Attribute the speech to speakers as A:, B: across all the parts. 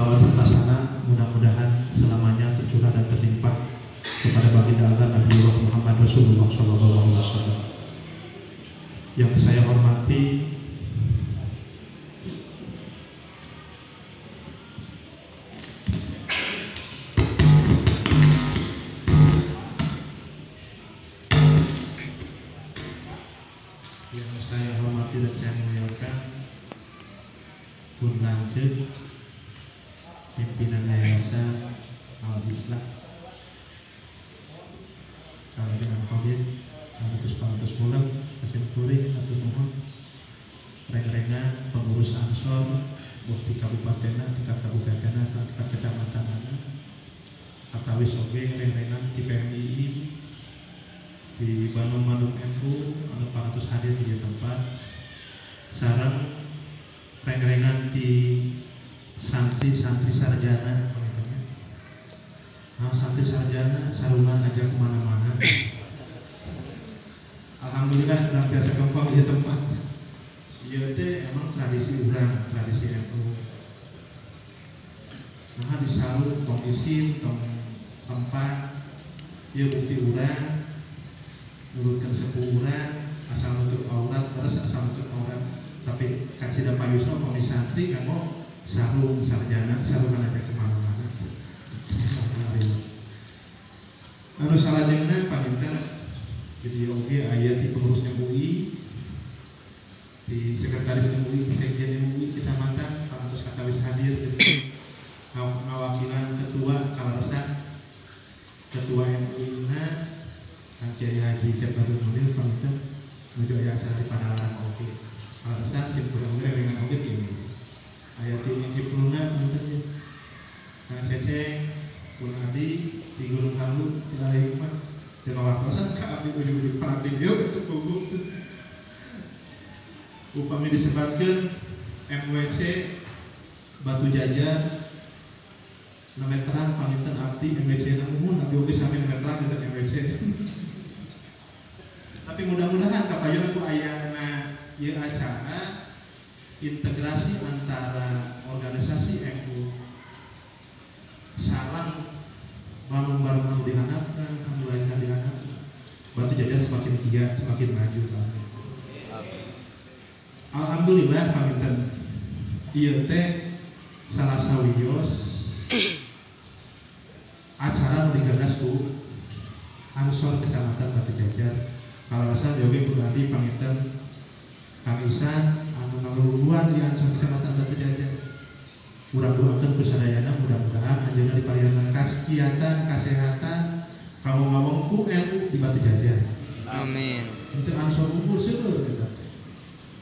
A: salawat serta salam mudah-mudahan selamanya tercurah dan terlimpah kepada baginda Allah Nabiullah Muhammad Rasulullah SAW. Yang saya hormati dan saya muliakan Bun Lansir, pimpinan Yayasan Al-Islah, Kalangan Covid, Pantus Pulang, Kasim Kuring, Atur Nuhun, Reng-rengan, pengurus Ansor, Mufti Kabupaten, tingkat kabupaten, tingkat kecamatan, Akawis Oge, Reng-rengan di PMII, di Bandung NU, anu pangatos hadir di tempat. Sarang reng-rengan di santri sarjana, santri sarjana sarungan aja kemana-mana. Alhamdulillah dalam biasa kempang di tempat. Iya teh emang tradisi urang, tradisi NU. Nah disalut tong isin, tong tempat, iya bukti urang, nurutkan sepuh urang, asal nutup aurat, terus asal nutup aurat. Tapi kasih Pak Yusuf mau santri kan mau sarung sarjana sarungan aja kemana-mana. Lalu salah jengna paminta jadi oke ayat di pengurus MUI, di sekretaris MUI, di sekjen MUI kecamatan, pangatos katawis hadir, ngawakilan ketua Kalaresan, ketua MUI na, Kiai Haji Jabarul Munir paminta menuju ayat acara di Padalarang oke. Alasan simpulnya dengan oke ini ayat ini dipulungan menurutnya Kang Ceceng, Pun Adi, di Gunung Halu, di Lalai Umat dengan waktosan Kak Abdi ujung-ujung perang video itu punggung upami disebutkan MWC Batu Jajar meteran paminten Abdi MWC namun Abdi oke sampai meteran dengan MWC tapi mudah-mudahan kapayon aku ayana ya acara integrasi antara organisasi NU sarang barang-barang dihanapkan, mulai dihanapkan Batu Jajar semakin giat, semakin maju. Alhamdulillah paminten ieu teh salah sawios acara nu digagas ku Ansor Kecamatan Batu Jajar. Kalasan yoge berarti paminten Kang Isan, anu ngaluluan di Ansor Kecamatan Batu Jajar. Mudah-mudahan kusadayana mudah-mudahan anjeunna diparieureun kegiatan kesehatan kamu ngomongku NU di Batu Jajar. Amin. Itu Ansor unggul seueur kita.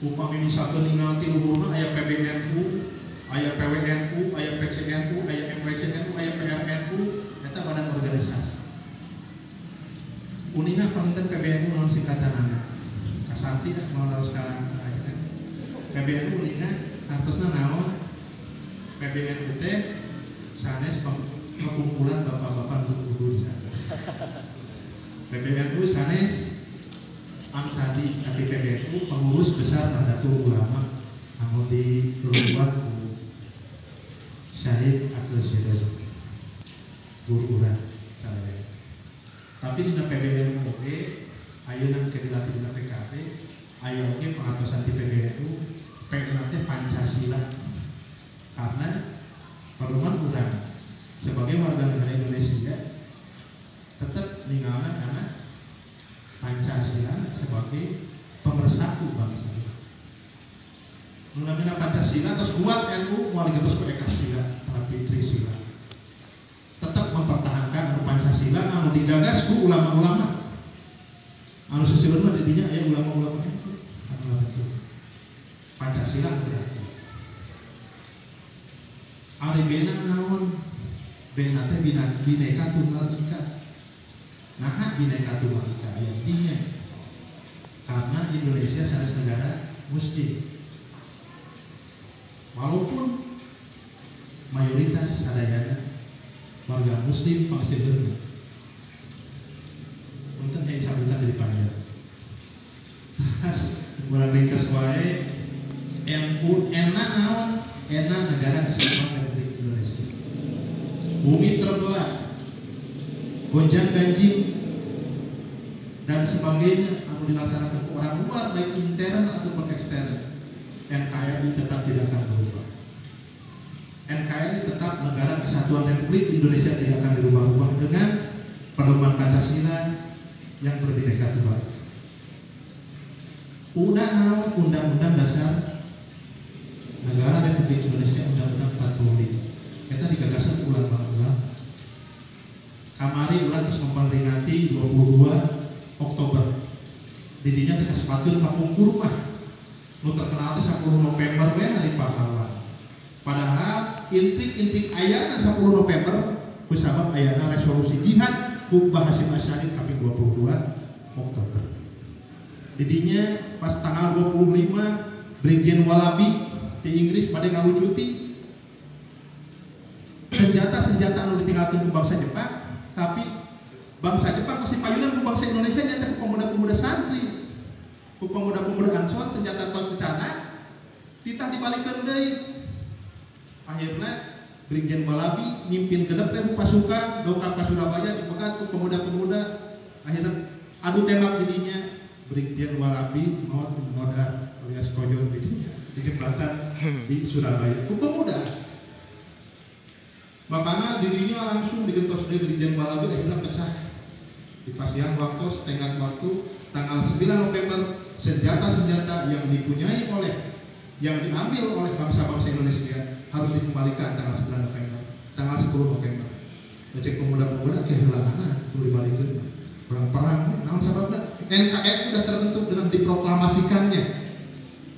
A: Upami misalkan ningali luhurna aya PBNU, aya PWNU, aya PCNU, aya MWCNU, aya PRNU, eta badan organisasi. Unina paminten PBNU naon singkatanana. Kasanti mau harus sekarang aja. PBNU unina artosna naon? PBNU teh sanes pengumpulan bapak-bapak guru di sana. PBNU sanes tadi tapi PBNU pengurus besar Nahdlatul Ulama anu diluar ku Syarif Abdul Syedod guru urang sareng. Tapi dina PBNU oge ayeuna ke dilatih dina PKB aya oge pangatosan ti PBNU PNU teh Pancasila. Karena perluan urang sebagai warga negara Indonesia tetap ninggalna karena Pancasila sebagai pemersatu bangsa. Mengambil Pancasila terus kuat NU mau digetos ku Ekasila tapi Trisila. Tetap mempertahankan Pancasila anu digagas ku ulama-ulama. Anu seseueurna di dinya aya ulama-ulama itu. Anu betul. Pancasila berarti ari bena naon? Bena teh bineka tunggal ika. Nah, bineka tunggal ika aya dinya. Karena Indonesia sanes negara muslim. Walaupun mayoritas sadayana warga muslim pangseueurna. Punten aya sabutan dari panjang. Urang ringkes wae NU enak naon? Enak negara kesatuan Republik Indonesia. gonjang ganjing dan sebagainya anu dilaksanakan ke orang luar baik intern ataupun ekstern, NKRI tetap tidak akan berubah. NKRI tetap negara kesatuan Republik Indonesia, tidak akan dirubah-ubah dengan pedoman Pancasila yang berbineka tunggal. Undang-undang Dasar Negara Republik Indonesia Undang-Undang 45. Kita digagasan ulang-ulang. Kamari ulang terus memperingati 22 Oktober. Didinya teh sepatu kampung kurma. Nu terkenal teh 10 November we hari pahlawan. Padahal intik-intik ayana 10 November kusabab ayana resolusi jihad ku Hasyim Asy'ari kaping 22 Oktober. Didinya pas tanggal 25 Brigjen Walabi di Inggris pada ngawujuti senjata-senjata anu ditinggalkeun ku bangsa Jepang, tapi bangsa Jepang masih payunan ku bangsa Indonesia nyata ku pemuda-pemuda santri, ku pemuda-pemuda Ansor senjata tos sencana titah dibalikeun deui. Akhirna Brigjen Walabi mimpin 6.000 pasukan dongkap ka Surabaya dipegat ku pemuda-pemuda. Akhirnya adu tembak didinya Brigjen Walabi maut modar alias koyo didinya di jembatan di Surabaya ku pemuda. Makanya dirinya langsung digentos deui Brigjen Walabi, akhirnya pecah di pasihan waktu tenggat waktu tanggal 9 November senjata-senjata yang dipunyai oleh yang diambil oleh bangsa-bangsa Indonesia harus dikembalikan tanggal 9 November, tanggal 10 November. Ngecek pemuda-pemuda kehilangan perlu dibalikin perang-perang. Namun sebabnya NKRI sudah terbentuk dengan diproklamasikannya,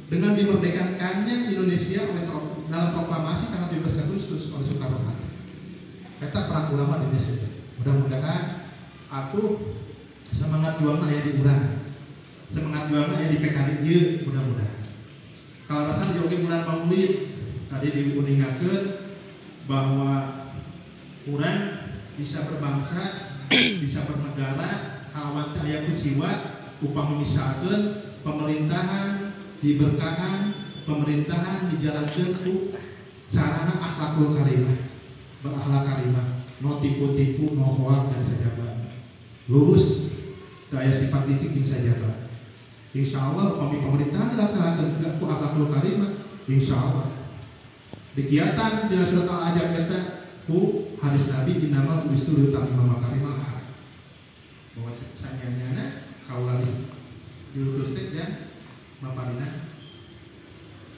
A: dengan dimerdekakannya Indonesia oleh dalam proklamasi tanggal 17 Agustus oleh Soekarno. Kata perang ulama di Indonesia. Mudah-mudahan aku semangat juangna aya di urang, semangat juangna aya di PKD ieu, mudah-mudahan. Kalau rasanya di oge bulan Maulid tadi diuningakeun bahwa urang bisa berbangsa, bisa bernegara kalawan teh aya kuciwa upami misalkeun pemerintahan diberkahan, pemerintahan dijalankeun ku carana akhlakul karimah, berakhlak karimah, no tipu-tipu, no hoak dan sajabah. Lurus daya sifat licik sajabah. Insya Allah pemerintahan dilaksanakan ku akhlakul karimah, insya Allah. Dikiatan tidak surat al-ajab kata ku hadis Nabi innamal bu'itsu liutammima makarimah akhlak. Bahwa sanjana kaulali diutus teh ya Baparina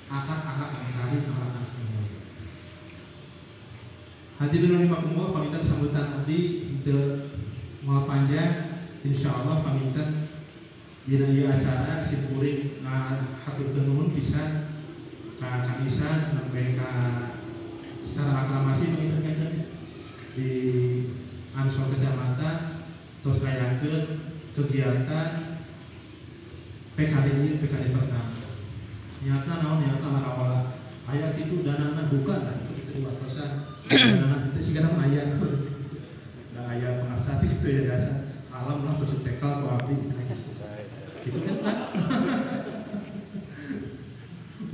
A: akhlak karim akhlak karim. Hadirin rahimakumullah, pamitan sambutan abdi teu moal panjang, insyaallah pamitan dina ieu acara simkuring haturkeun nuhun pisan ka Kang Isan nembe ka secara aklamasi mengingatkan di Ansor Kecamatan terus kayakeun kegiatan PKD ini PKD pertama. Nyata naon nyata larawala aya kitu danana buka kan itu diwatosan danana itu sigana aya da aya pengasih kitu ya dasar alam lah terus tekal ku abdi gitu kan.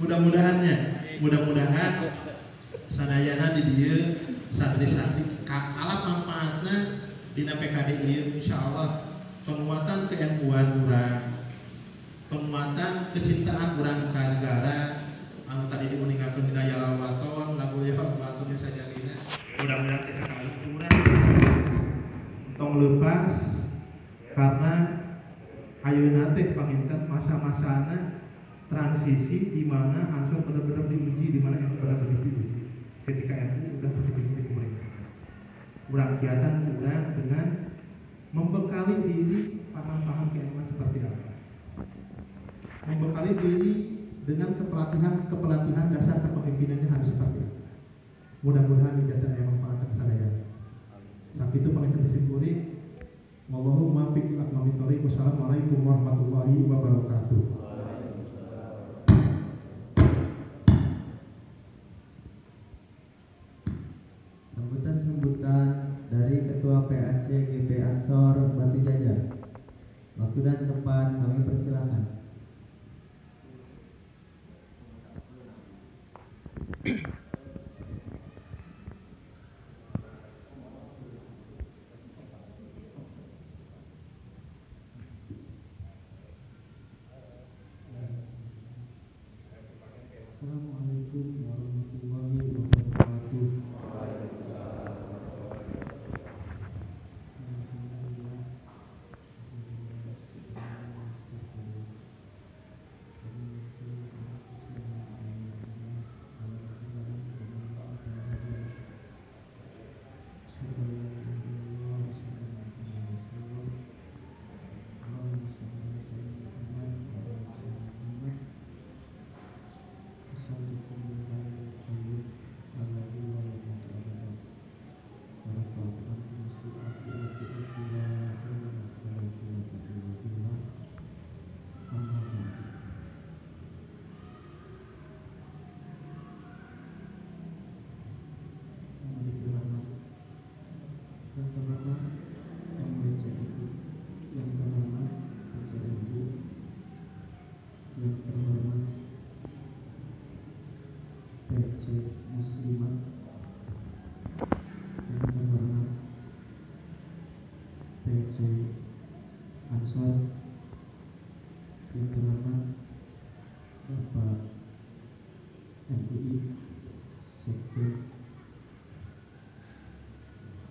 A: Mudah-mudahan sadayana di dieu santri-santri alat manfaatna dina PKD ieu insyaallah penguatan ke-NU-an urang, penguatan kecintaan urang ka negara anu tadi diuningakeun dina Yalal Waton lagu Yalal Waton saja dina. Mudah-mudahan kita kali urang tong leupas karena ayeuna teh panginten masa-masana transisi di mana Ansor benar-benar diuji, di mana yang benar-benar diuji ketika NU sudah berpikir pemerintahan. Urang kiatan urang dengan membekali diri paham-paham keilmuan seperti apa, membekali diri dengan kepelatihan dasar kepemimpinannya harus seperti apa. Mudah-mudahan ijazah yang manfaat saya. Saat itu pengen disimpulin. Allahumma fiqh akmami thoriq. Wassalamualaikum warahmatullahi wabarakatuh.
B: Sambutan dari Ketua PAC GP Ansor Batu Jajar. Waktu dan tempat kami persilakan.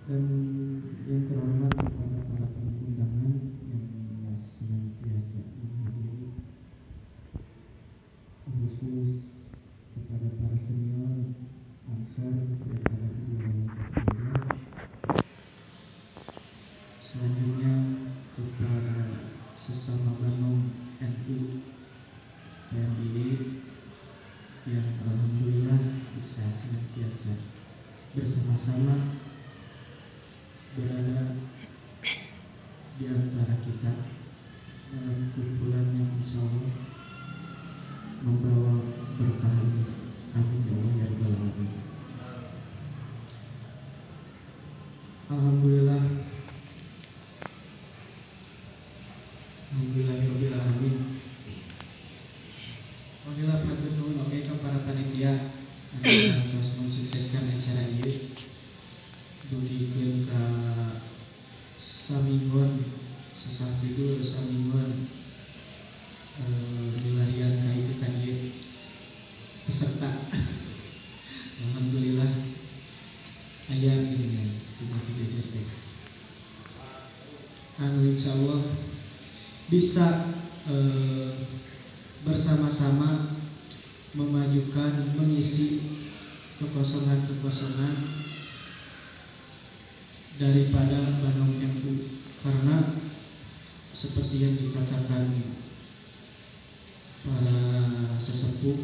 B: Dan yang terhormat kepada para tamu undangan yang senantiasa menghadiri, khusus kepada para senior Ansor daripada kedua orang tua. Selanjutnya kepada sesama Banom NU PMID yang alhamdulillah bisa senantiasa bersama-sama berada di antara kita dalam kumpulan yang insya Allah membawa berkah. Amin ya Allah ya Rabbal Alamin. Alhamdulillah, alhamdulillah ya Rabbil Alamin. Alhamdulillah patut nuhun oke ka para panitia anu tos mensukseskan acara ieu. Dugikeun ka saminggon sesah tidur saminggon milarian ka itu kan ieu peserta. Alhamdulillah aya ini cuma dijajar teh. Anu insyaallah bisa bersama-sama memajukan, mengisi kekosongan-kekosongan daripada Banom NU, karena seperti yang dikatakan para sesepuh,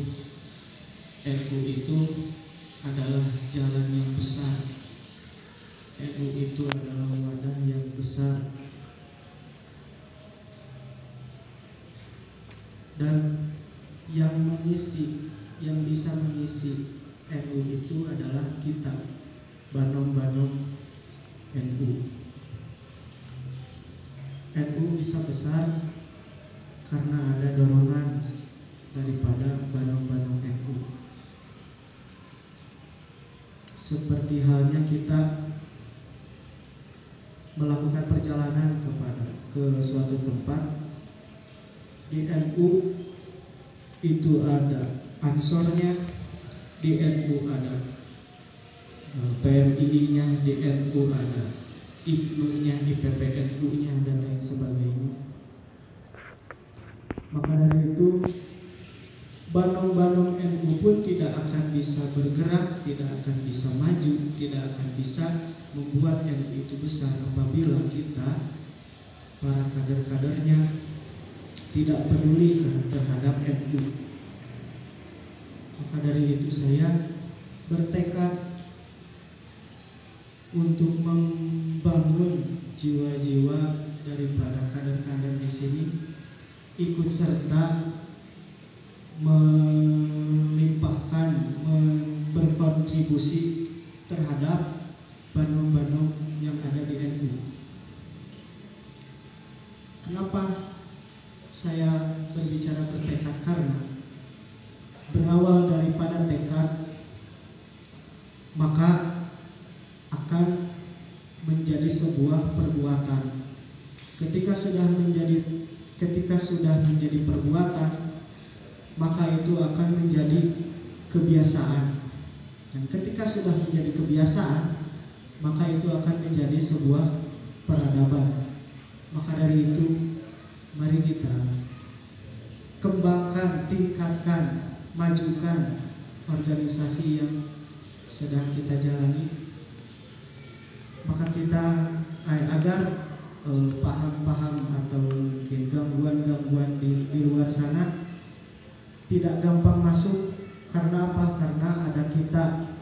B: NU itu adalah jalan yang besar, NU itu adalah wadah yang besar, dan yang mengisi, yang bisa mengisi NU itu adalah kita, Banom-Banom NU. NU bisa besar karena ada dorongan daripada Banom-Banom NU. Seperti halnya kita melakukan perjalanan ke suatu tempat, di NU itu ada ansornya, di NU ada PMII-nya, di NU ada IPNU-nya, IPPNU-nya, dan lain sebagainya. Maka dari itu Banom-Banom NU pun tidak akan bisa bergerak, tidak akan bisa maju, tidak akan bisa membuat NU itu besar apabila kita, para kader-kadernya, tidak peduli terhadap NU. Maka dari itu saya bertekad untuk membangun jiwa-jiwa daripada kader-kader di sini ikut serta melimpahkan, berkontribusi terhadap Banom-Banom yang ada di NU. Kenapa saya berbicara bertekad? Karena berawal daripada tekad, maka akan menjadi sebuah perbuatan. Ketika sudah menjadi perbuatan, maka itu akan menjadi kebiasaan. Dan ketika sudah menjadi kebiasaan, maka itu akan menjadi sebuah peradaban. Maka dari itu, mari kita kembangkan, tingkatkan, majukan organisasi yang sedang kita jalani. Maka kita agar paham-paham atau mungkin gangguan-gangguan di luar sana tidak gampang masuk. Karena apa? Karena ada kita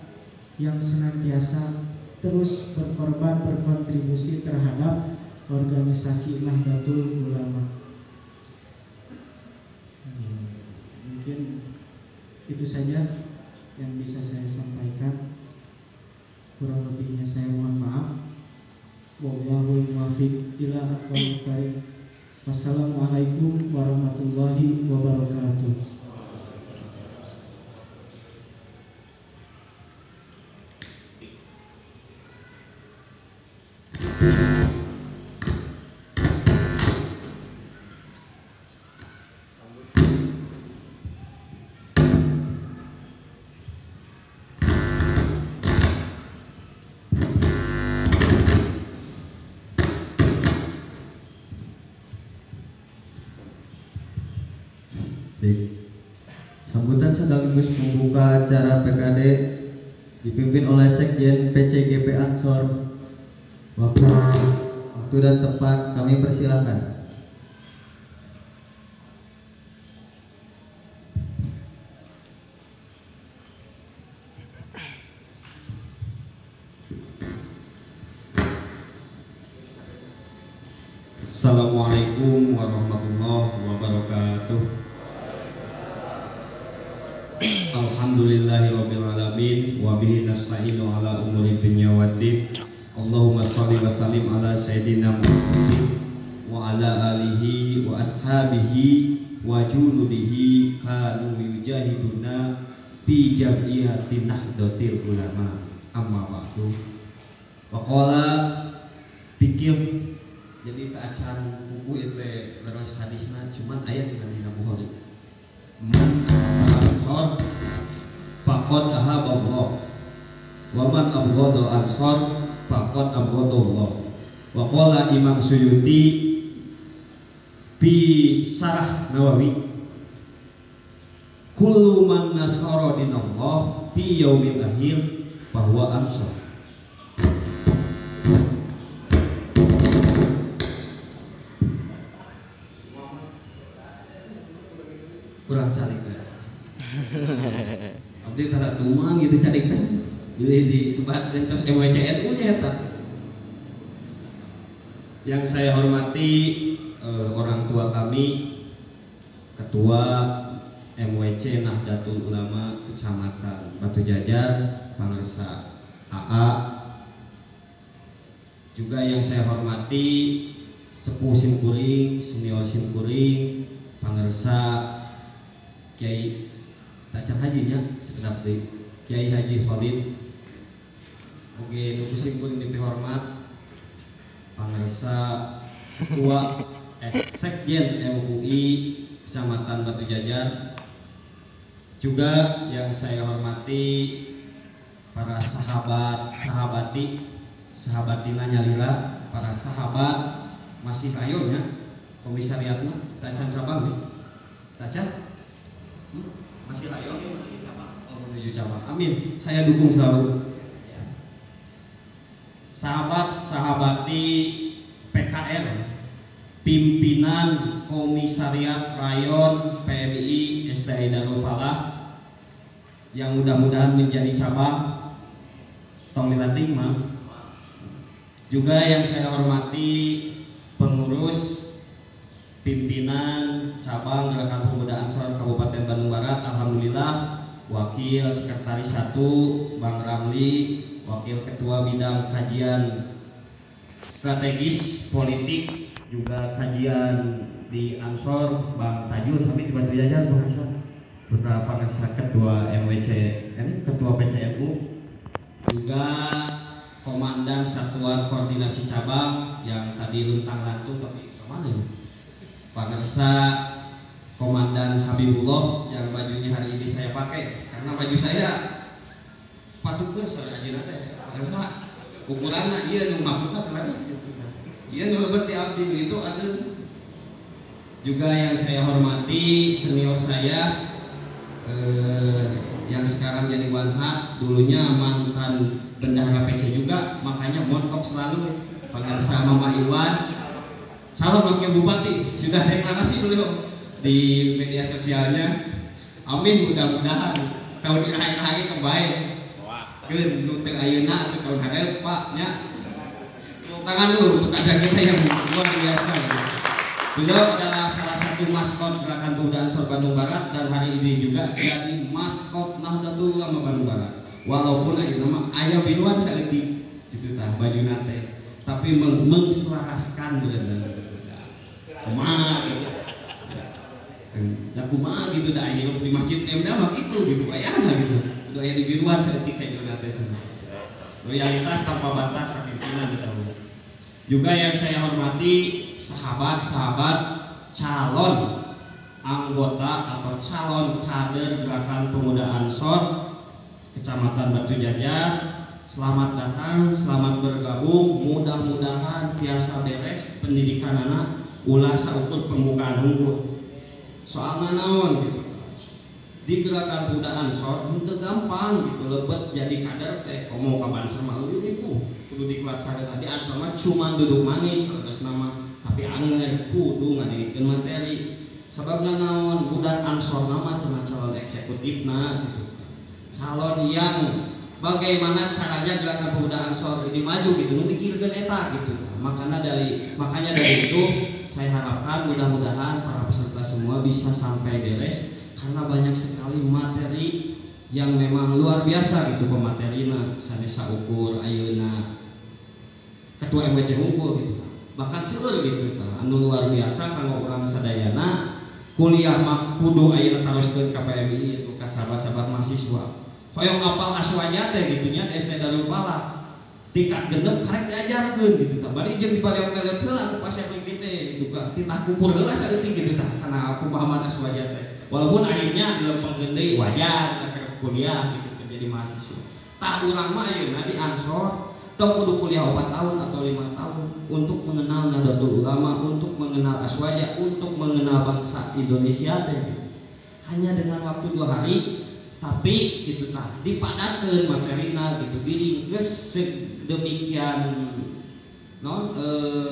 B: yang senantiasa terus berkorban, berkontribusi terhadap organisasi Nahdlatul Ulama. Mungkin itu saja yang bisa saya sampaikan. Kurang lebihnya saya mohon maaf. Wallahul muwaffiq ila aqwamit thariq. Wassalamualaikum warahmatullahi wabarakatuh.
C: sekaligus membuka acara PKD dipimpin oleh Sekjen PCGP Ansor. Waktu dan tempat kami persilahkan.
D: Assalamualaikum warahmatullahi wabarakatuh. Alhamdulillahirabbil alamin wa bihi nasta'inu ala umuri dunya waddin. Allahumma shalli wa sallim ala sayyidina Muhammadin wa ala alihi wa ashabihi wa junudihi kanu yujahiduna fi jam'iyati nahdlatul ulama. Amma ba'du. Wa qala pikir jadi tak acan buku itu leres hadisna cuman ayat cuma di Bukhari. Man ansor faqad ahaballah wa man abghadal ansor faqad abghadallah. Wa qala Imam Suyuti fi Syarah Nawawi kullu man nasara dinallah fi yaumil akhir bahwa ansor. Kurang calik abdi tara tumang gitu calik teh disebat dan terus MWCNU nya eta. Yang saya hormati orang tua kami, Ketua MWC Nahdlatul Ulama Kecamatan Batu Jajar, Pangersa AA. Juga yang saya hormati Sepuh Simkuring, Senior Simkuring, Pangersa Kiai Tacan Hajinya sekedap deui Kiai Haji Khalid. Oke, nu simkuring dipihormat pangarsa Ketua Sekjen MUI Kecamatan Batu Jajar. Juga yang saya hormati para sahabat, sahabatina nyalira, para sahabat masih ayonya komisariatna Tacan cabang nih. Tacan masih layak menuju cabang. Amin. Saya dukung selalu. Sahabat-sahabati PKR, pimpinan Komisariat Rayon PMI STI Danau-Pala yang mudah-mudahan menjadi cabang tong dilanting mah. Juga yang saya hormati pengurus pimpinan cabang Gerakan Pemuda Ansor Kabupaten Bandung Barat. Alhamdulillah Wakil Sekretaris 1 Bang Ramli, Wakil Ketua Bidang Kajian Strategis Politik juga kajian di Ansor Bang Tajul sampai di Batu Jajar bahasa putra pangarsa Ketua MWC Ketua PCNU, juga Komandan Satuan Koordinasi Cabang yang tadi luntang lantung tapi kemana ya? Pangarsa Komandan Habibullah yang bajunya hari ini saya pakai karena baju saya patukeun sareng ajina teh. Pangarsa ukuranna ieu nu maputna teh laras gitu. Ieu nu leubeut ti abdi itu ada. Juga yang saya hormati senior saya yang sekarang jadi Wanhat, dulunya mantan bendahara PC juga, makanya montok selalu. Pangarsa Mama Iwan. Salam Wakil Bupati, sudah deklarasi belum di media sosialnya? Amin, mudah-mudahan tahun ini lagi kebaik. Keun untuk ayeuna atau tahun hareup Pak nya. Tangan dulu untuk ada kita yang luar biasa. Beliau adalah salah satu maskot Gerakan Pemuda Ansor Bandung Barat dan hari ini juga jadi maskot Nahdlatul Ulama Bandung Barat. Walaupun nama aya biruan saleutik gitu tah bajuna teh, tapi mengselaraskan bener-bener. Kumaha gitu. Da kumaha gitu da aya di masjid Emda mah gitu bayangna gitu. Kudu aya di biruan saeutik kayak teh cenah. Loyalitas tanpa batas pimpinan gitu. Juga yang saya hormati sahabat-sahabat calon anggota atau calon kader Gerakan Pemuda Ansor Kecamatan Batu Jajar. Selamat datang, selamat bergabung. Mudah-mudahan tiasa beres pendidikan anak ulah saukur pembukaan unggul. Soalnya naon gitu. di gerakan pemuda Ansor itu gampang gitu, lebet jadi kader teh komo ka Banser mah itu kudu di kelas sareng di Ansor mah cuma duduk manis terus nama tapi angger kudu ngadikeun materi. Sababna naon budak Ansor nama cenah calon eksekutifna gitu. Calon yang bagaimana caranya gerakan pemuda Ansor ini maju gitu, nu mikirkeun eta gitu. Makanya dari itu saya harapkan mudah-mudahan para peserta semua bisa sampai beres karena banyak sekali materi yang memang luar biasa gitu pematerina, sanesa ukur ayeuna ketua MWC unggul gitu. Bahkan seueur gitu anu luar biasa kanggo urang sadayana kuliah mah kudu ayeuna taroskeun ka PMI itu ka sahabat-sahabat mahasiswa. Hoyong apal aswanya teh gitu nya SD Darul Pala. Tingkat genep karek diajarkeun gitu tah. Bari jeung dibaleok-baleok heula ku pasepik teh gitu ka titah kukur heula saeutik gitu tah kana aku pahaman aswaja teh. Walaupun akhirnya dilempengkeun deui wajar ka kuliah gitu jadi mahasiswa. Tah urang mah ayeuna di Ansor tong kudu kuliah 4 tahun atau 5 tahun untuk mengenal Nahdlatul Ulama, untuk mengenal aswaja, untuk mengenal bangsa Indonesia teh. Hanya dengan waktu 2 hari tapi gitu tah dipadatkeun materina gitu diringkes sedemikian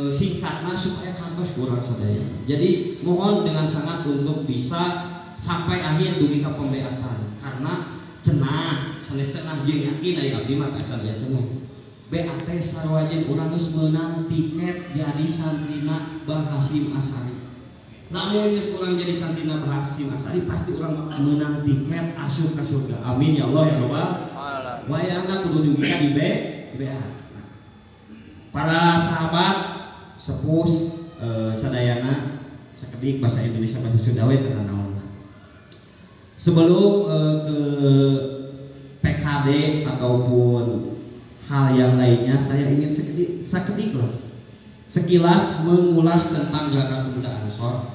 D: singkatna supaya kantos kurang sadaya. Jadi mohon dengan sangat untuk bisa sampai akhir dugi ka pembeatan karena cenah sanes cenah jeung yakin aya abdi mah kacan ya cenah BAT sarwajin urang geus meunang tiket jadi santrina Bah Hasyim Asy'ari. Lamun geus urang jadi santrina Bah Hasyim Asy'ari pasti urang meunang tiket asup ka surga. Amin ya Allah ya Rabbal alamin. Wayangna kudu dugi ka di BAT. Para sahabat sepuh sadayana sakedik bahasa Indonesia bahasa Sunda we teu naon. Sebelum ke PKD ataupun hal yang lainnya saya ingin sekilas mengulas tentang gerakan pemuda Ansor.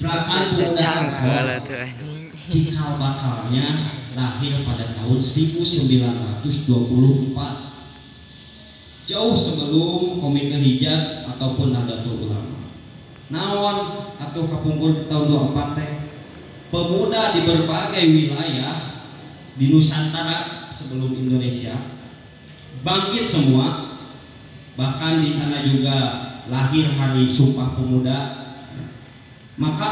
D: Gerakan pemuda Ansor cikal bakalnya lahir pada tahun 1924, jauh sebelum Komite Hijab ataupun Nahdlatul Ulama. Naon atau kapungkur tahun 24 teh pemuda di berbagai wilayah di Nusantara sebelum Indonesia bangkit semua, bahkan di sana juga lahir Hari Sumpah Pemuda. Maka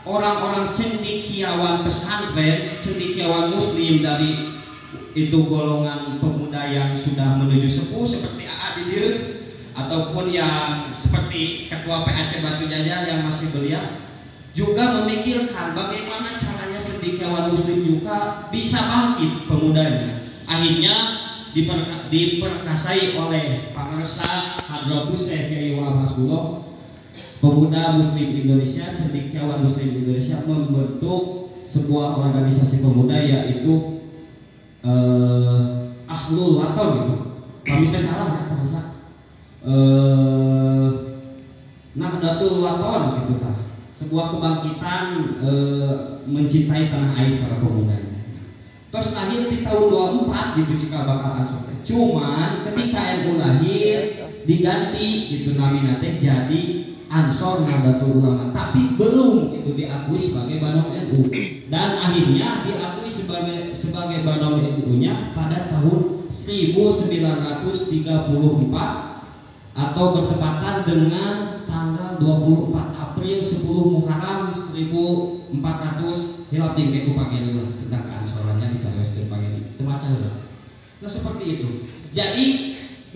D: orang-orang cendekiawan pesantren, cendekiawan muslim dari itu golongan pemuda yang sudah menuju sepuh seperti Adidir ataupun yang seperti Ketua PAC Batu Jajar yang masih belia juga memikirkan bagaimana caranya cendekiawan muslim juga bisa bangkit pemudanya. Akhirnya diperkasai oleh Pangersa Hadratus Syekh Kiai Wahab Hasbullah, pemuda muslim Indonesia, cendekiawan muslim Indonesia membentuk sebuah organisasi pemuda yaitu Ahlul Waton gitu. Kami teh salah ya Pangersa. Nahdlatul Waton gitu kan. Sebuah kebangkitan mencintai tanah air para pemuda. Terus lahir di tahun 24 gitu cikal bakal Ansor. Cuman ketika NU lahir diganti gitu namina teh jadi Ansor Nahdlatul Ulama, tapi belum itu diakui sebagai Banom NU dan akhirnya diakui sebagai Banom NU-nya pada tahun 1934 atau bertepatan dengan tanggal 24 April 10 Muharram 1400 hilap tinggi ku pageri lah tentang keansorannya dicarioskeun pageri teu maca heula. Nah seperti itu. Jadi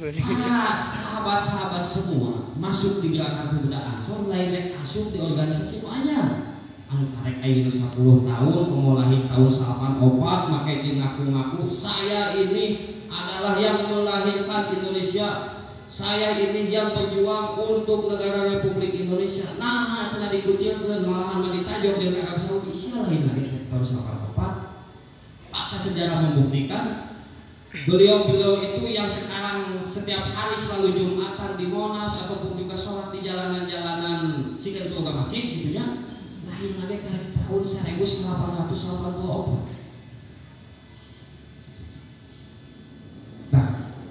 D: para sahabat-sahabat semua masuk di gerakan pemuda Ansor lain rek asup di organisasi banyak. Anu karek ayeuna 10 tahun pemulahi tahun 84 make jeung ngaku-ngaku saya ini adalah yang melahirkan Indonesia. Saya ini yang berjuang untuk negara Republik Indonesia. Nah, cenah dikucilkeun malahan mah ditajok di Arab Saudi. Sia lain lagi tahun 84. Fakta sejarah membuktikan beliau-beliau itu yang sekarang setiap hari selalu Jumatan di Monas ataupun juga sholat di jalanan-jalanan Cikentu ke masjid gitu ya. Lain lagi dari tahun 1884.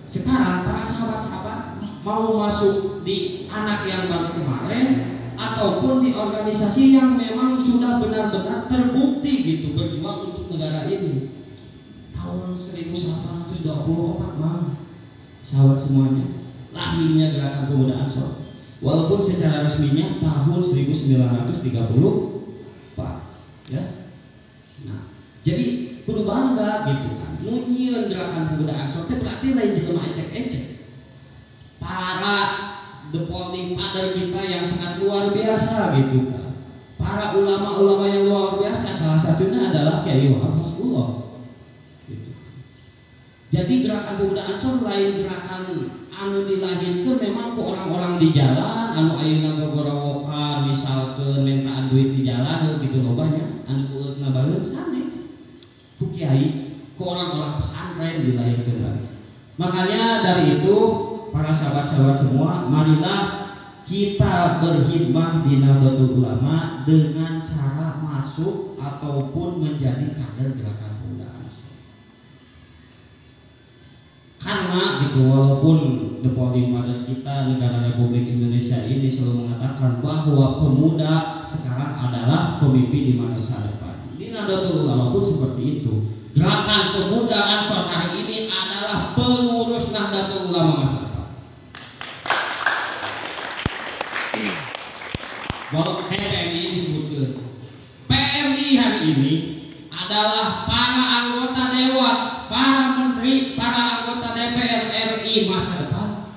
D: Sekarang para sahabat-sahabat mau masuk di anak yang baru kemarin ataupun di organisasi yang memang sudah benar-benar terbukti gitu berjuang untuk untuk negara ini. Tahun 1824 mah, sahabat semuanya, lahirnya Gerakan Pemuda Ansor. Walaupun secara resminya tahun 1934, ya. Nah, jadi kudu bangga gitu kan. Nyieun Gerakan Pemuda Ansor teh berarti lain jelema ecek-ecek. Para the founding father kita yang sangat luar biasa gitu kan. Para ulama-ulama yang luar biasa, salah satunya adalah Kyai Wahab Hasbullah. Gitu. Jadi Gerakan Pemuda Ansor lain gerakan anu dilahirkeun memang ku orang-orang di jalan, anu ayeuna gogorowokan misalkeun mentaan duit di jalan gitu loh banyak, anu kueut ngabaleun sanes. Ku kiai, ku orang-orang pesantren dilahirkeun lagi. Makanya dari itu para sahabat-sahabat semua, marilah kita berkhidmah di Nahdlatul Ulama dengan cara masuk ataupun menjadi kader Gerakan Pemuda Ansor. Karena gitu, walaupun the founding father kita negara Republik Indonesia ini selalu mengatakan bahwa pemuda sekarang adalah pemimpin di masa depan. Di Nahdlatul Ulama pun seperti itu. Gerakan Pemuda Ansor hari ini adalah pengurus Nahdlatul Ulama masa depan. Walaupun PMI disebutkan, PMI hari ini adalah para anggota dewan, para menteri, para anggota DPR RI masa depan.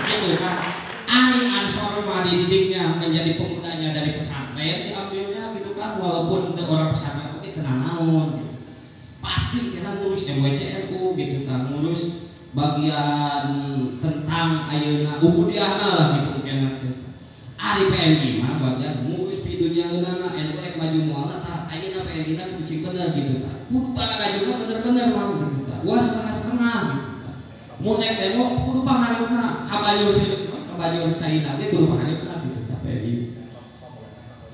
D: Itu kan, Ani Ansor mah dididiknya menjadi pemudanya dari pesantren, diambilnya gitu kan, walaupun untuk orang pesantren itu kena naon, gitu. Pasti kita ngurus MWCRU gitu kan, ngurus bagian tentang ayeuna ubudiana lah gitu mungkin. Ari PMI mah bagian ngurus di dunia ngeunana anu rek maju moalna tah ayeuna PMI na kucing bener gitu tah. Kudu balagajuna bener-bener mah gitu tah. Wah setengah-setengah gitu tah. Mun nek demo kudu pangareupna kabayur kabayur caina ge kudu pangareupna gitu tah PMI.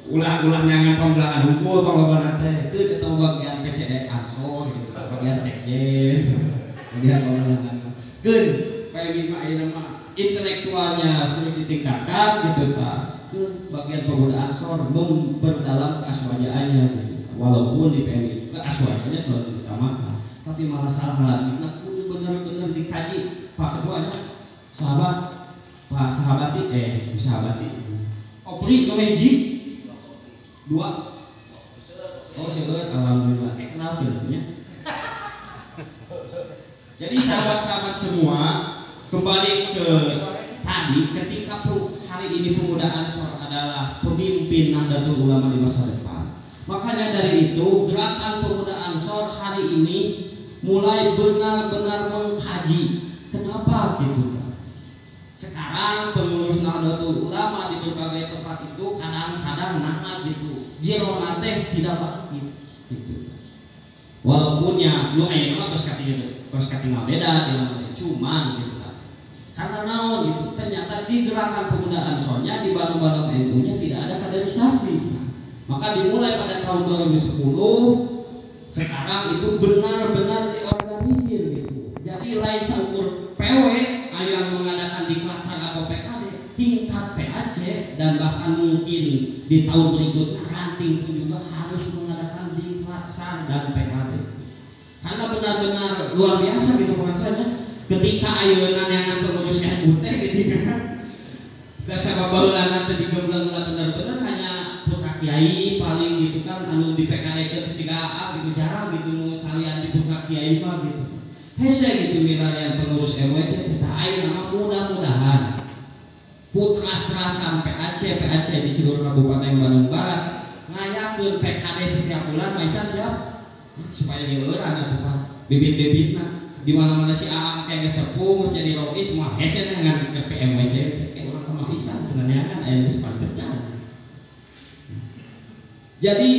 D: Ulah-ulah nyangan pembelahan hukum panglobana teh teu eta bagian PCD Ansor gitu tah. Bagian sekjen. Bagian pembelahan. Keun PMI mah ayeuna mah intelektualnya terus ditingkatkan gitu pak ke bagian pemuda Ansor memperdalam keaswajaannya gitu. Walaupun di PMI keaswajaannya selalu diutamakan tapi malah salah lagi nah kudu bener-bener dikaji Pak Ketuanya sahabat Pak sahabati sahabati Opri Nomeji 2 oh seueur alhamdulillah kenal gitu. Jadi sahabat-sahabat semua kembali ke tadi ketika hari ini pemuda Ansor adalah pemimpin Nahdlatul Ulama di masa depan. Makanya dari itu Gerakan Pemuda Ansor hari ini mulai benar-benar mengkaji kenapa gitu kan. Sekarang pengurus Nahdlatul Ulama di berbagai tempat itu kadang-kadang nah gitu. Jirona teh tidak bangkit gitu. Walaupun ya nu ayeuna tos katina beda cuman gitu. Karena naon gitu, ternyata di Gerakan Pemuda Ansornya di Bandung-Bandung NU-nya tidak ada kaderisasi. Maka dimulai pada tahun 2010, sekarang itu benar-benar diorganisir gitu. Jadi lain seukur PW yang mengadakan di Klasar atau PKD, tingkat PAC dan bahkan mungkin di tahun berikutnya ranting pun juga harus mengadakan di Klasar dan PKD. Karena benar-benar luar biasa gitu pengasarannya. Ketika ayeuna neangan pengurus NU teh gitu kan. Da sababaheulana teh digemblang bener-bener hanya putra kiai paling gitu kan anu di PKD ke cigaa gitu jarang gitu nu salian di putra kiai mah gitu. Hese gitu milarian pengurus MW kita ayeuna mudah-mudahan putra-putra sampai PAC di seluruh Kabupaten Bandung Barat ngayakeun PKD setiap bulan Maisa siap supaya ngeueur atuh Pak bibit-bibitna di mana-mana si Aang kayak sepuh mesti jadi rois semua hese dengan PMWC kayak orang kemah Islam sebenarnya kan ayat sepantesnya. Jadi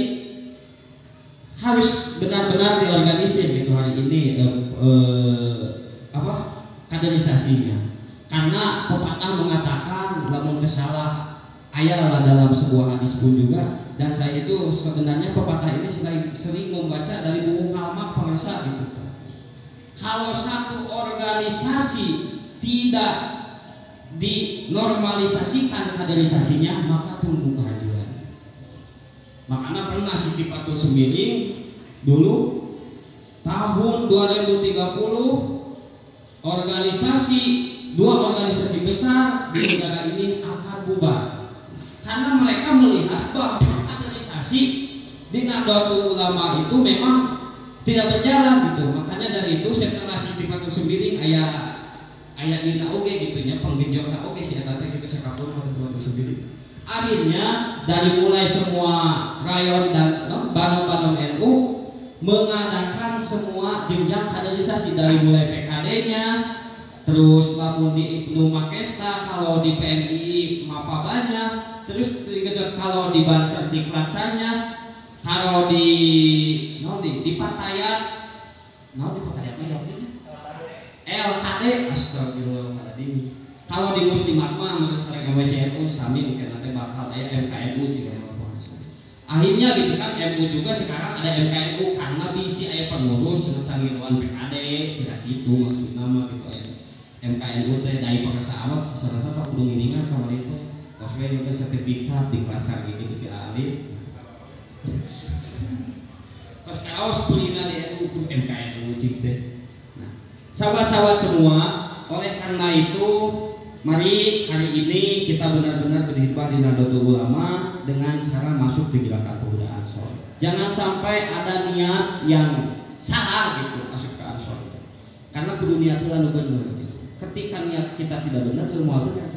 D: harus benar-benar diorganisir gitu hari ini kaderisasinya. Karena pepatah mengatakan lamun kesalah ayalah dalam sebuah hadis pun juga dan saya itu sebenarnya pepatah ini sering membaca dari buku Kalmak Pengesah gitu. Kalau satu organisasi tidak dinormalisasikan kaderisasinya maka tunggu kehancuran. Makanya pernah Siti Patul Sembiring dulu tahun 2030 dua organisasi besar di negara ini akan bubar karena mereka melihat bahwa kaderisasi di Nahdlatul Ulama itu memang tidak berjalan gitu. Makanya dari itu setelah Siti Patul Sembiring aya ina oge gitu nya penggenjotna oge si eta teh gitu sakapun Patul Sembiring. Akhirnya dari mulai semua rayon dan bandung NU mengadakan semua jenjang kaderisasi dari mulai PKD-nya, terus lamun di Ibnu Makesta, kalau di PNI Mapabanya, terus kalau di Banser di Klasanya, kalau di Patayat, di Patayat LKD, astagfirullahaladzim. Kalau di Muslimat mah menurut saya WCNU sami mungkin nanti bakal MKNU juga. Akhirnya gitu kan MU juga sekarang ada MKNU karena bisi aya pengurus dengan canggirwan PKD tidak itu maksud nama gitu MKNU teh dari pengesahan serta tak kudu ngiringan kamar itu koswe juga sertifikat di pasar gitu di ahli terus kaos pulina di NU MKNU gitu. Nah, sahabat-sahabat semua, oleh karena itu mari hari ini kita benar-benar berhibah di Nahdlatul Ulama dengan cara masuk di gerakan pemuda Ansor. Jangan sampai ada niat yang salah gitu masuk ke Ansor. Karena kudu niat itu anu bener gitu. Ketika niat kita tidak benar, itu mau benar.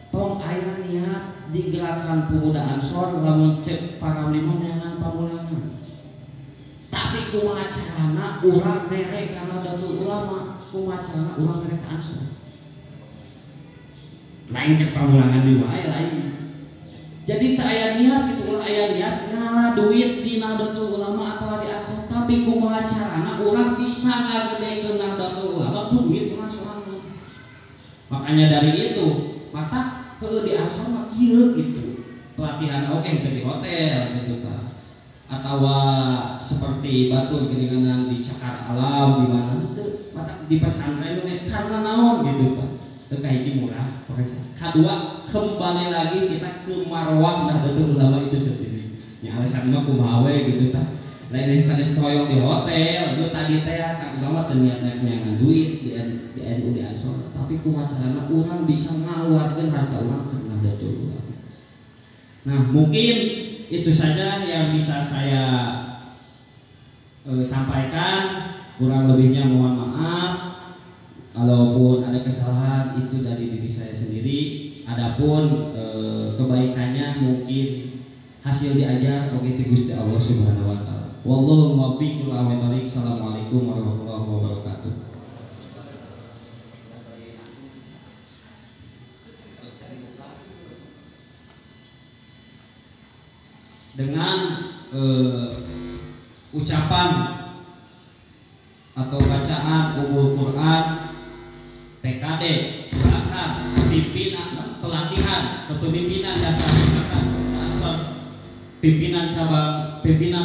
D: Tong aya niat di gerakan pemuda Ansor lamun cek para lima jangan pamulangan. Tapi kumaha carana urang mere ka Nahdlatul Ulama, kumaha carana urang mere ka Ansor. Lain ke pamulangan di wae lain. Jadi tak aya niat gitu, ulah aya niat ngala duit di Nahdlatul Ulama atau di Ansor, tapi kumaha carana urang bisa ngagedekeun Nahdlatul Ulama ku duit urang sorangan. Makanya dari itu, maka di Ansor mah kieu gitu. Pelatihan oke di hotel gitu ta. Atau seperti batur geuningan di Cakar Alam di mana teu, mata di pesantren karena naon gitu ta. Hiji murah, kedua kembali lagi kita ke marwah Nahdlatul Ulama itu sendiri. Ya alasan mah kumaha we gitu tah. Lain sanes toyong di hotel, lu tadi teh ka ulama teu niat duit di NU di Ansor, tapi kumaha carana urang bisa ngaluarkeun harta urang ke Nahdlatul Ulama. Nah, mungkin itu saja yang bisa saya sampaikan. Kurang lebihnya mohon maaf. Kalaupun ada kesalahan itu dari diri saya sendiri, adapun kebaikannya mungkin hasil diajar oke Gusti Allah Subhanahu wa taala. Wallahu muwaffiq ila aqwamit thoriq. Assalamualaikum warahmatullahi wabarakatuh. Dengan ucapan atau bacaan umul Quran PKD gerakan pimpinan pelatihan kepemimpinan dasar Ansor pimpinan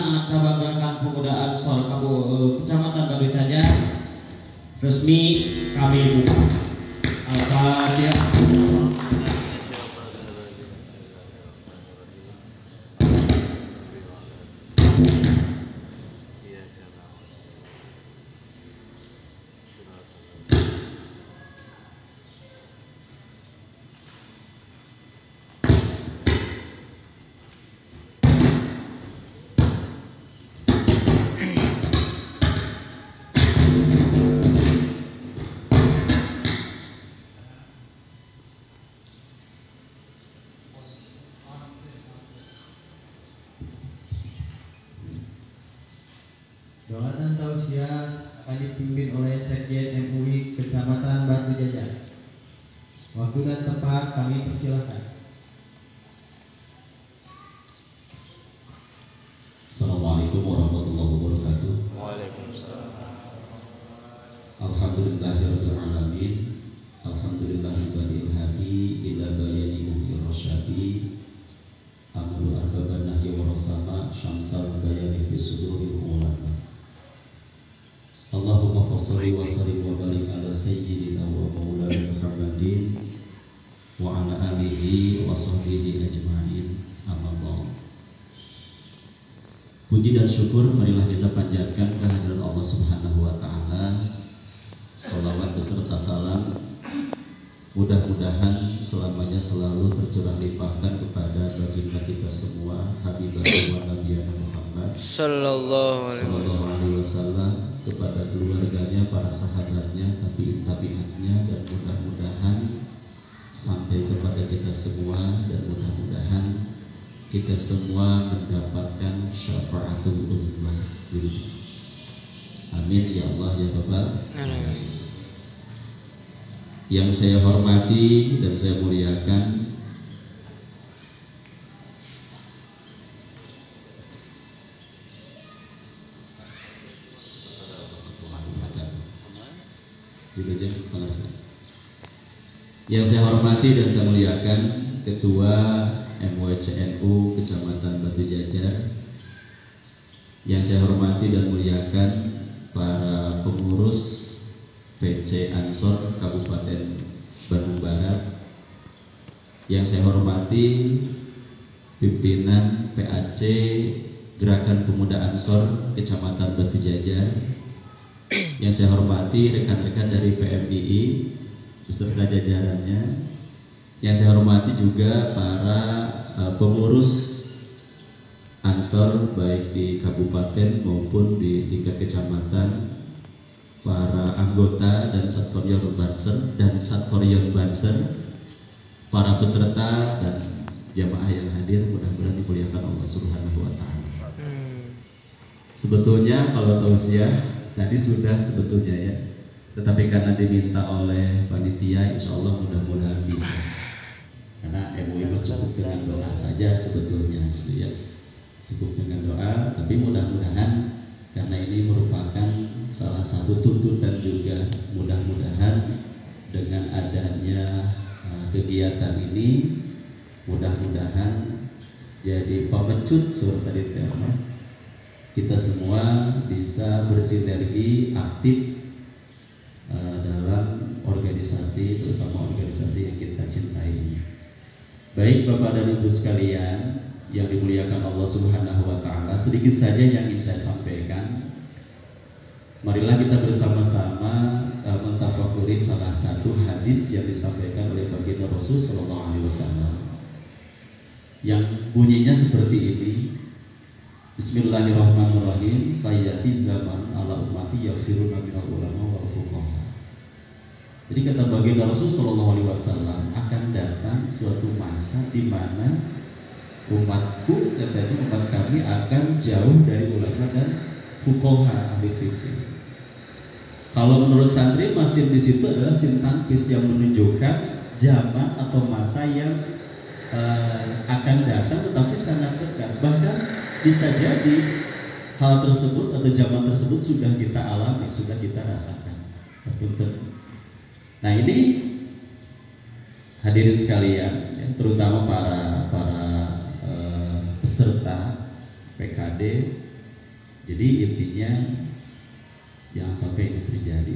D: anak cabang gerakan pemuda Ansor Kecamatan Batu Cajar resmi kami buka. Al-Fatihah.
C: Doa dan tausiah akan dipimpin oleh Sekjen MUI Kecamatan Batu Jajar. Waktu dan tempat kami persilahkan.
E: Assalamualaikum warahmatullahi wabarakatuh.
F: Waalaikumsalam.
E: Alhamdulillahirabbil alamin. Alhamdulillahil hadi ila bayani rasyadi. Amru arbaban nahyi wa rasama syamsal bayani fi suduril ulama. Allahumma fassalli wa sallim wa barik ala sayyidina wa maulana Muhammadin wa ala alihi wa sahbihi ajma'in. Amma ba'd. Puji dan syukur marilah kita panjatkan kehadirat Allah Subhanahu wa taala. Shalawat beserta salam mudah-mudahan selamanya selalu tercurah limpahkan kepada baginda kita semua, Habibur wa Nabiyana Muhammad
F: Sallallahu
E: alaihi wasallam, kepada keluarganya, para sahabatnya, tabi'atnya, dan mudah-mudahan sampai kepada kita semua, dan mudah-mudahan kita semua mendapatkan syafaatul uzma. Amin ya Allah ya Rabbal alamin. Yang saya hormati dan saya muliakan Ketua MWCNU Kecamatan Batu Jajar, yang saya hormati dan muliakan para pengurus PC Ansor Kabupaten Bandung Barat, yang saya hormati pimpinan PAC Gerakan Pemuda Ansor Kecamatan Batu Jajar, yang saya hormati rekan-rekan dari PMII beserta jajarannya, yang saya hormati juga para pengurus Ansor baik di kabupaten maupun di tingkat kecamatan, para anggota dan Satkoryon Banser, para peserta dan jamaah yang hadir, mudah-mudahan dimuliakan Allah Subhanahu wa taala. Sebetulnya kalau tausiah tadi sudah sebetulnya ya, tetapi karena diminta oleh panitia, insya Allah mudah-mudahan bisa. Karena MUI cukup dengan doa saja sebetulnya ya. Cukup dengan doa, tapi mudah-mudahan karena ini merupakan salah satu tuntutan juga, mudah-mudahan dengan adanya kegiatan ini mudah-mudahan jadi pemecut seperti tema, kita semua bisa bersinergi aktif dalam organisasi, terutama organisasi yang kita cintai. Baik Bapak dan Ibu sekalian yang dimuliakan Allah Subhanahu wa taala, sedikit saja yang ingin saya sampaikan. Marilah kita bersama-sama mentafakuri salah satu hadis yang disampaikan oleh baginda Rasul sallallahu alaihi wasallam, yang bunyinya seperti ini. Bismillahirrahmanirrahim. Sayyati zaman ala ummati yaghfiruna minal ulama wal fuqaha. Jadi kata baginda Rasul sallallahu alaihi wasallam, akan datang suatu masa di mana umatku, katanya umat kami akan jauh dari ulama dan fuqaha, ahli fikih. Kalau menurut santri, masih di situ adalah sintaksis yang menunjukkan zaman atau masa yang akan datang, tetapi sangat dekat. Bahkan bisa jadi hal tersebut atau zaman tersebut sudah kita alami, sudah kita rasakan. Nah ini hadirin sekalian, ya, terutama para peserta PKD. Jadi intinya jangan sampai ini terjadi.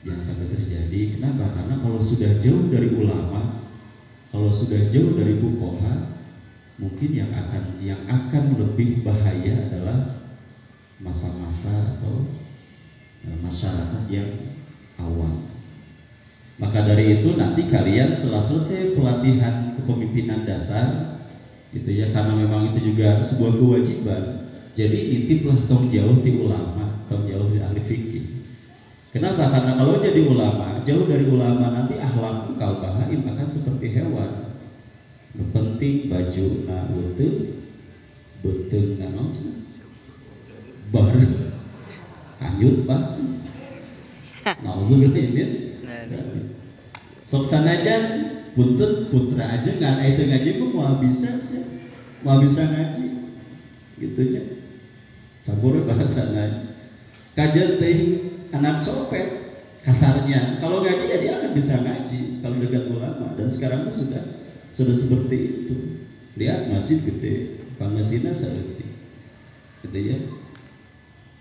E: Jangan sampai terjadi. Kenapa? Karena kalau sudah jauh dari ulama, kalau sudah jauh dari fuqaha, mungkin yang akan lebih bahaya adalah masa-masa atau masyarakat yang awam. Maka dari itu nanti kalian setelah selesai pelatihan kepemimpinan dasar, gitu ya, karena memang itu juga sebuah kewajiban. Jadi nitiplah tong jauh di ulama, tong jauh di ahli fikih. Kenapa? Karena kalau jadi ulama, jauh dari ulama, nanti akhlak kal bahaim akan seperti hewan. Penting baju na betul na baru kanjut basi. Nauzubillah. Sok sanajan buntut putra aja ngan itu ngaji kok mau bisa ngaji gitu ya. Campur bahasa ngaji. Kajian teh anak copet kasarnya. Kalau ngaji ya dia akan bisa ngaji kalau dekat ulama, dan sekarang pun sudah seperti itu. Lihat masjid gede, pangasina seperti gitu ya.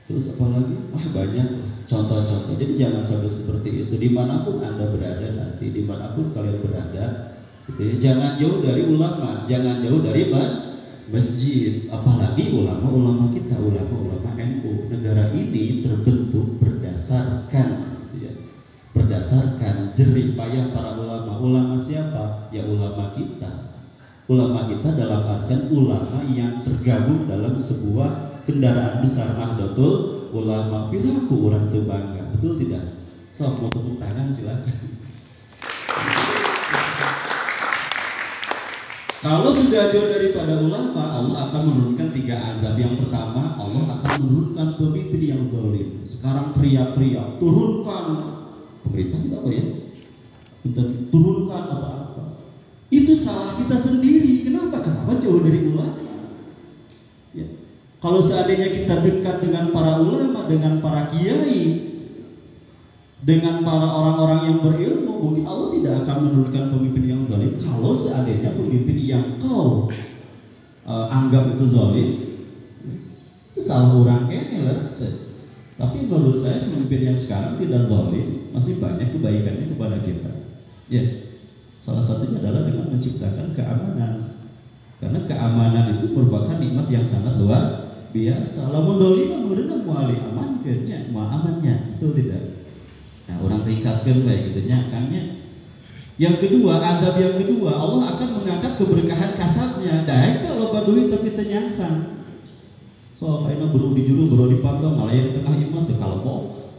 E: Terus apalagi? Banyak contoh-contoh. Jadi jangan sampai seperti itu. Dimanapun Anda berada nanti, dimanapun kalian berada, gitu ya, jangan jauh dari ulama, jangan jauh dari masjid, apalagi ulama-ulama kita, ulama-ulama NU. Negara ini terbentuk berdasarkan jerih payah para ulama. Ulama siapa? Ya ulama kita. Ulama kita dalam artian ulama yang tergabung dalam sebuah kendaraan besar Nahdlatul Ulama. Piraku orang teu bangga, betul tidak? So, mau tepuk tangan silakan. Kalau sudah jauh daripada ulama, Allah akan menurunkan 3 azab. Yang pertama, Allah akan menurunkan pemimpin yang zalim. Sekarang teriak-teriak, turunkan. Pemerintah kita apa ya? Kita turunkan apa-apa. Itu salah kita sendiri. Kenapa? Kenapa jauh dari ulama? Ya. Kalau seandainya kita dekat dengan para ulama, dengan para kiai, dengan para orang-orang yang berilmu, mungkin Allah tidak akan menurunkan pemimpin yang zalim. Kalau seandainya pemimpin yang kau anggap itu zalim, itu salah orang kayaknya. Tapi menurut saya pemimpin yang sekarang tidak zalim, masih banyak kebaikannya kepada kita. Ya, salah satunya adalah dengan menciptakan keamanan. Karena keamanan itu merupakan nikmat yang sangat luar biasa. Lamun dolim meureun moal amankeun, moal amannya, itu tidak. Nah, orang ringkaskan kayak gitunya kannya. Yang kedua, azab yang kedua, Allah akan mengangkat keberkahan kasarnya. Daek kalau baduit tapi tenyangsang. So, kayaknya buru di juru, buru di pantau, malah yang tengah iman tuh kalau bom.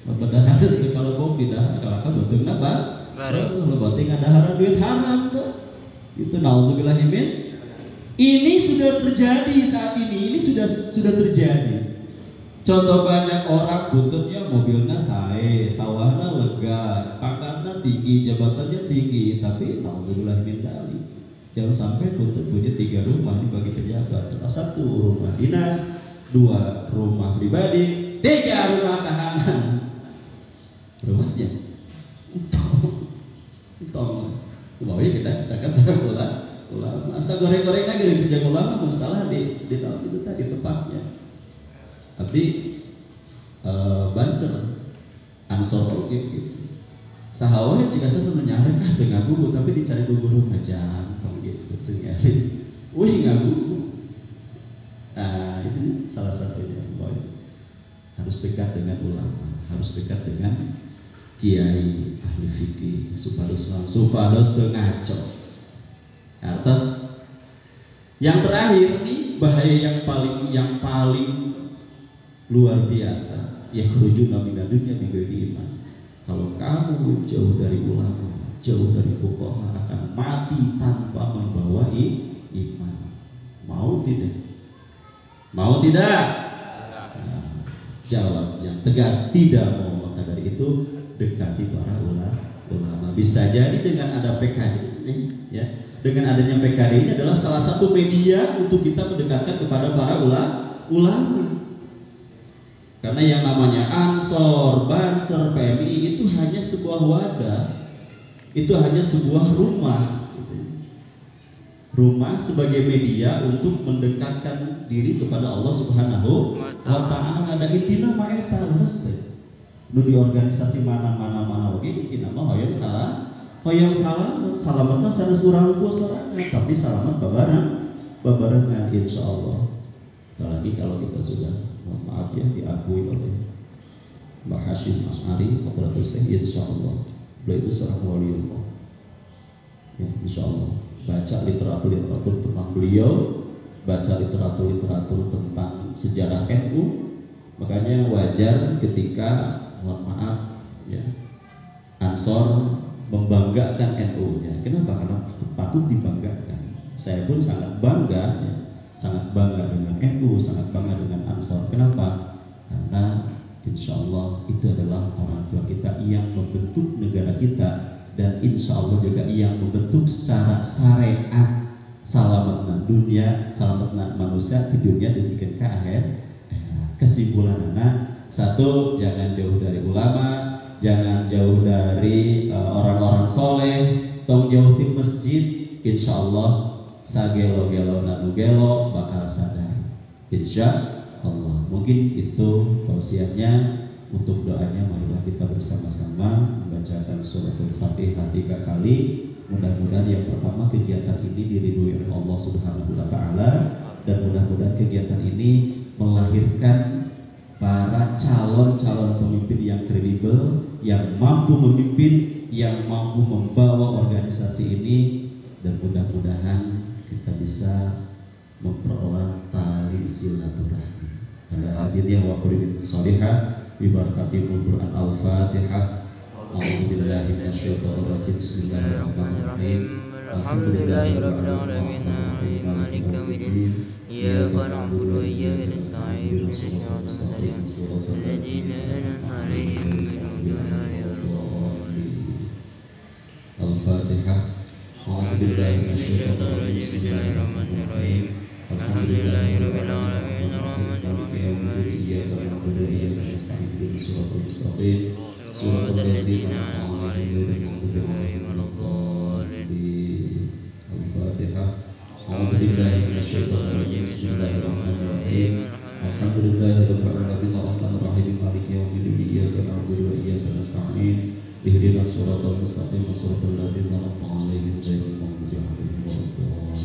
E: Benar ada itu kalau bom tidak, kalau kan betul napa? Baru. Lo berarti ngadahara duit haram tuh. Itu naudzubillah min. Ini sudah terjadi saat ini sudah terjadi. Contoh banyak orang buntutnya mobilnya sae, sawahnya lega, pangkatnya tinggi, jabatannya tinggi, tapi naudzubillah min dzalik. Jangan sampai buntut punya 3 rumah dibagi pejabat. 1 rumah dinas, 2 rumah pribadi, 3 rumah tahanan. Luasnya. Tong. Kemarin kita cakap sama ulama. Asal goreng-goreng lagi di kerja ulama masalah di tahun itu tadi tepatnya. Tapi banser ansor gitu. Sahawa jika saya menyarek dengan buku tapi dicari guru macam gitu sehari. Wih ngaku. Itu salah satunya. Harus dekat dengan ulama, harus dekat dengan kiai ahli fikih supados ngaco. Atas yang terakhir nih bahaya yang paling luar biasa, ya khurujuna minadunya bighairi iman. Kalau kamu jauh dari ulama, jauh dari fuqaha, akan mati tanpa membawa iman. Mau tidak? Mau tidak? Nah, jawab yang tegas tidak mau. Maka dari itu dekati para ulama. Bisa jadi dengan ada PKD ini, ya. Dengan adanya PKD ini adalah salah satu media untuk kita mendekatkan kepada para ulama. Karena yang namanya Ansor, Banser, PMI itu hanya sebuah wadah, itu hanya sebuah rumah, rumah sebagai media untuk mendekatkan diri kepada Allah Subhanahu wa Ta'ala. Ada intina maeta mesti. Nu di organisasi mana oke intina mah hoyong salamatna sanes urang sorangan, tapi selamat babarengan insyaallah. Apalagi kalau kita sudah maaf ya diakui oleh Mbak Hashim As'ari Hadratus Syekh, insyaallah beliau itu seorang waliullah ya, insyaallah. Baca literatur tentang beliau, baca literatur tentang sejarah NU. Makanya wajar ketika mohon maaf ya Ansor membanggakan NU-nya. Kenapa? Karena patut dibanggakan. Saya pun sangat bangga ya. Sangat bangga dengan NU, sangat bangga dengan Ansor. Kenapa? Karena insya Allah itu adalah orang tua kita yang membentuk negara kita, dan insya Allah juga yang membentuk secara syariat selamatna dunia, selamatna manusia di dunia dan di akhir. Kesimpulan anak, 1, jangan jauh dari ulama, jangan jauh dari orang-orang soleh, tong jauh di masjid, insya Allah sagelo-gelo nanu gelo bakal sadar, insya Allah. Mungkin itu tausiahnya. Untuk doanya marilah kita bersama-sama membacakan surat Al-Fatihah 3 kali. Mudah-mudahan yang pertama kegiatan ini diridhoi oleh Allah Subhanahu wa taala, dan mudah-mudahan kegiatan ini melahirkan para calon-calon pemimpin yang kredibel, yang mampu memimpin, yang mampu membawa organisasi ini, dan mudah-mudahan kita bisa memperoleh tali silaturahmi. Pada hadirnya wa qulil sholihah bi barakatil Quran Al-Fatihah. A'udzubillahi minasyaitonir rajim. Bismillahirrahmanirrahim.
F: Alhamdulillahirabbil alamin. Maliki yaumiddin. Iyyaka na'budu wa iyyaka nasta'in. Ihdinas siratal mustaqim. Alladzina an'amta 'alaihim ghairil maghdubi 'alaihim waladdallin.
E: Al-Fatihah. A'udzubillahi minasyaitonir rajim. Bismillahirrahmanirrahim. Alhamdulillahirabbil alamin. Arrahmanirrahim. Maliki yaumiddin. Iyyaka nasta'in. Ihdinas siratal mustaqim. Suratul ladzina an'amta 'alaihim ghairil maghdubi 'alaihim waladdallin. Al-Fatihah. A'udzubillahi minasyaitonir rajim. Bismillahirrahmanirrahim. Alhamdulillahirabbil alamin. Arrahmanir rahim. Maliki yaumiddin. Iyyaka na'budu wa iyyaka nasta'in. Ihdinas siratal mustaqim. Siratal ladzina an'amta 'alaihim ghairil maghdubi 'alaihim waladdallin.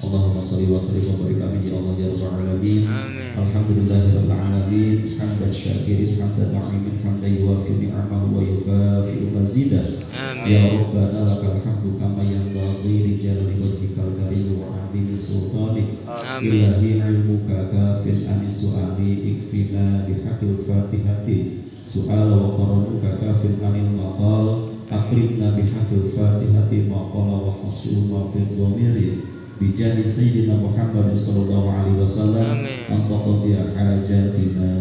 E: Allahumma shalli wa sallim wa barik alaihi ya Allah ya rabbal alamin. Alhamdulillahirabbil alamin. Hamdan syakirin hamdan na'imin hamdan yuwafi ni'amahu wa yukafi'u mazidah. Ya Rabbana lakal hamdu kama yanbaghi li jalali wajhikal karim wa 'azimi sultanik. Ilahi ilmuka kafin anis su'ali ikfina bihaqqil fatihati. Su'ala wa qaranuka kafin anil maqal. Akrimna bihaqqil fatihati maqala wa hasul ma fil dhamiri. Bijani Sayyidina Muhammad sallallahu alaihi wasallam anta qadiya hajatina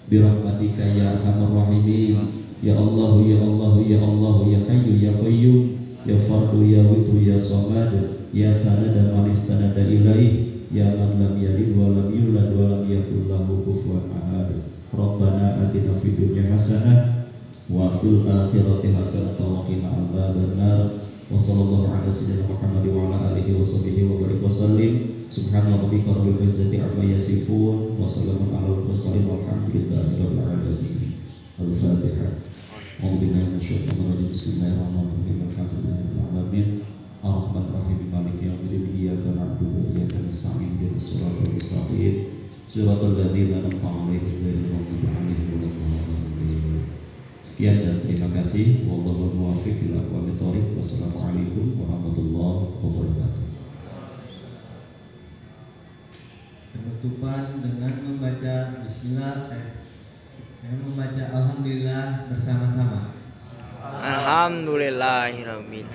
E: birahmatika ya arhamar rahimin. Ya Allah ya Allah ya Allah ya hayyu ya qayyum ya fardu ya witru ya samad ya thanada man istanada ilaih ya man lam yalid wa lam yulad wa lam yakul lahu kufuwan ahad. Rabbana atina fid dunya hasanah wa fil akhirati hasanatan wa qina adzabannar. Wa sallallahu ala sayyidina Muhammad wa ala alihi wa sahbihi wa barik wa sallim. Subhana rabbika rabbil izzati amma yasifun wa salamun alal mursalin walhamdulillahi rabbil alamin. Al-Fatihah. A'udzu billahi minasyaitonir rajim. Bismillahirrahmanirrahim. Alhamdulillahi rabbil alamin. Ar-Rahmanir Rahim. Maliki yaumiddin. Iyyaka na'budu wa iyyaka nasta'in. Ihdinas siratal mustaqim. Siratal ladzina an'amta 'alaihim ghairil maghdubi 'alaihim waladdallin. Sekian dan terima kasih. Wallahul muwaffiq ila aqwamit thoriq. Wassalamualaikum warahmatullahi wabarakatuh.
C: Penutupan dengan membaca Bismillah dan membaca Alhamdulillah bersama-sama.
F: Alhamdulillahirabbil